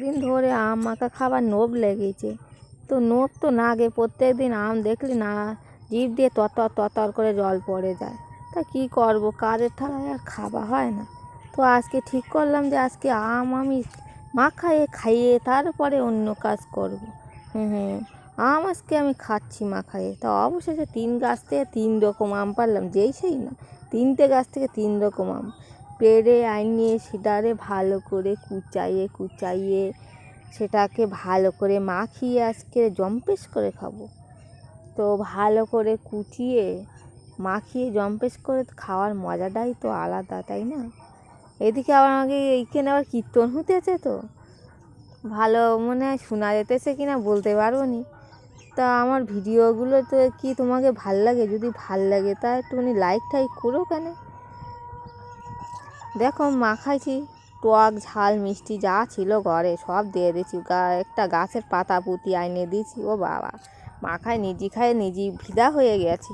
দিন ধরে আম মাখা খাবার নোব লেগেছে। তো নোব তো নাগে, প্রত্যেক দিন আম দেখলি না জিভ দিয়ে তরতর তরতর করে জল পড়ে যায়। তা কী করব, কাজের থালায় আর খাওয়া হয় না। তো আজকে ঠিক করলাম যে আজকে আম আমি মাখায়ে খাইয়ে তারপরে অন্য কাজ করব। আম আজকে আমি খাচ্ছি মাখায়ে। তা অবশেষে 3 গাছ থেকে 3 রকম আম পারলাম, যেই সেই না, 3টে গাছ থেকে 3 রকম আম পেড়ে আনিয়ে সেটারে ভালো করে কুচাইয়ে সেটাকে ভালো করে মাখিয়ে আজকে জম্পেশ করে খাবো। তো ভালো করে কুচিয়ে মাখিয়ে জম্পেশ করে খাওয়ার মজাটাই তো আলাদা, তাই না? এদিকে আবার আমাকে এইখানে আবার কীর্তন হতেছে, তো ভালো মনে হয় শোনা যেতেছে কি না বলতে পারবো নি। তা আমার ভিডিওগুলো তো কি তোমাকে ভাল লাগে? যদি ভাল লাগে তা একটুখানি লাইক টাইক করো কেন। দেখো মাখাইছি, টক ঝাল মিষ্টি যা ছিল ঘরে সব দিয়ে দিয়েছি, একটা গাছের পাতা পুঁতি আইনে দিয়েছি। ও বাবা, মাখায় নিজে খায় নিজেই ফিদা হয়ে গেছি।